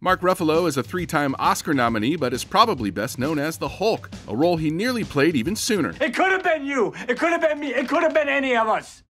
Mark Ruffalo is a three-time Oscar nominee, but is probably best known as the Hulk, a role he nearly played even sooner. It could have been you. It could have been me. It could have been any of us.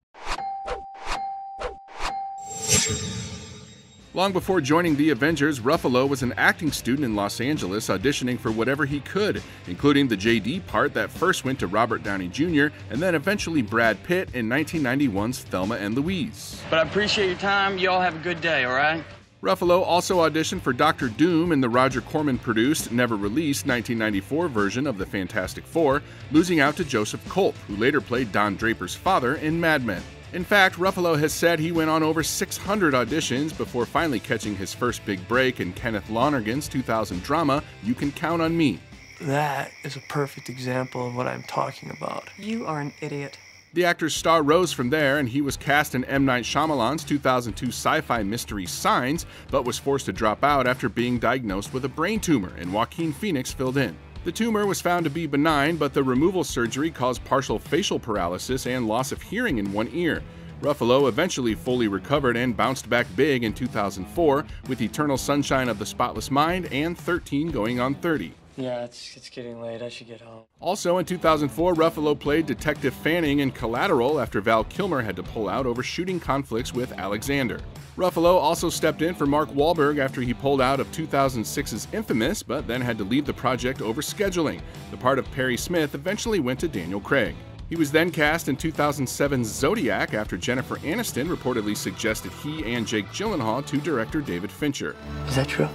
Long before joining the Avengers, Ruffalo was an acting student in Los Angeles auditioning for whatever he could, including the JD part that first went to Robert Downey Jr. and then eventually Brad Pitt in 1991's Thelma and Louise. But I appreciate your time. You all have a good day, all right? Ruffalo also auditioned for Dr. Doom in the Roger Corman-produced, never-released 1994 version of the Fantastic Four, losing out to Joseph Culp, who later played Don Draper's father in Mad Men. In fact, Ruffalo has said he went on over 600 auditions before finally catching his first big break in Kenneth Lonergan's 2000 drama, You Can Count on Me. That is a perfect example of what I'm talking about. You are an idiot. The actor's star rose from there, and he was cast in M. Night Shyamalan's 2002 sci-fi mystery Signs, but was forced to drop out after being diagnosed with a brain tumor, and Joaquin Phoenix filled in. The tumor was found to be benign, but the removal surgery caused partial facial paralysis and loss of hearing in one ear. Ruffalo eventually fully recovered and bounced back big in 2004 with Eternal Sunshine of the Spotless Mind and 13 Going on 30. Yeah, it's getting late. I should get home. Also in 2004, Ruffalo played Detective Fanning in Collateral after Val Kilmer had to pull out over shooting conflicts with Alexander. Ruffalo also stepped in for Mark Wahlberg after he pulled out of 2006's Infamous, but then had to leave the project over scheduling. The part of Perry Smith eventually went to Daniel Craig. He was then cast in 2007's Zodiac after Jennifer Aniston reportedly suggested he and Jake Gyllenhaal to director David Fincher. Is that true?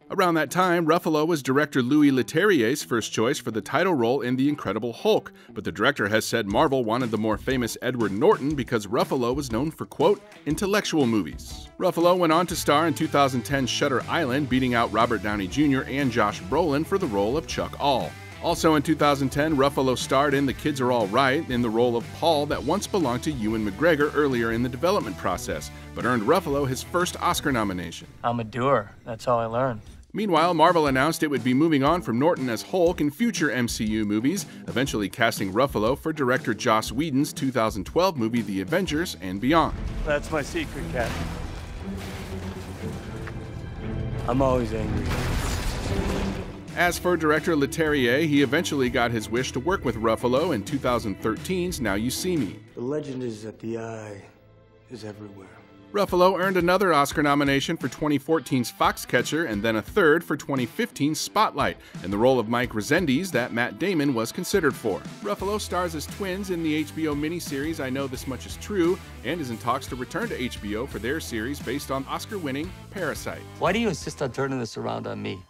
Around that time, Ruffalo was director Louis Leterrier's first choice for the title role in The Incredible Hulk, but the director has said Marvel wanted the more famous Edward Norton because Ruffalo was known for, quote, intellectual movies. Ruffalo went on to star in 2010's Shutter Island, beating out Robert Downey Jr. and Josh Brolin for the role of Chuck All. Also in 2010, Ruffalo starred in The Kids Are All Right in the role of Paul that once belonged to Ewan McGregor earlier in the development process, but earned Ruffalo his first Oscar nomination. I'm a doer. That's how I learn. Meanwhile, Marvel announced it would be moving on from Norton as Hulk in future MCU movies, eventually casting Ruffalo for director Joss Whedon's 2012 movie The Avengers and Beyond. That's my secret, Cat. I'm always angry. As for director Leterrier, he eventually got his wish to work with Ruffalo in 2013's Now You See Me. The legend is that the eye is everywhere. Ruffalo earned another Oscar nomination for 2014's Foxcatcher and then a third for 2015's Spotlight, in the role of Mike Resendiz that Matt Damon was considered for. Ruffalo stars as twins in the HBO miniseries I Know This Much Is True and is in talks to return to HBO for their series based on Oscar-winning Parasite. Why do you insist on turning this around on me?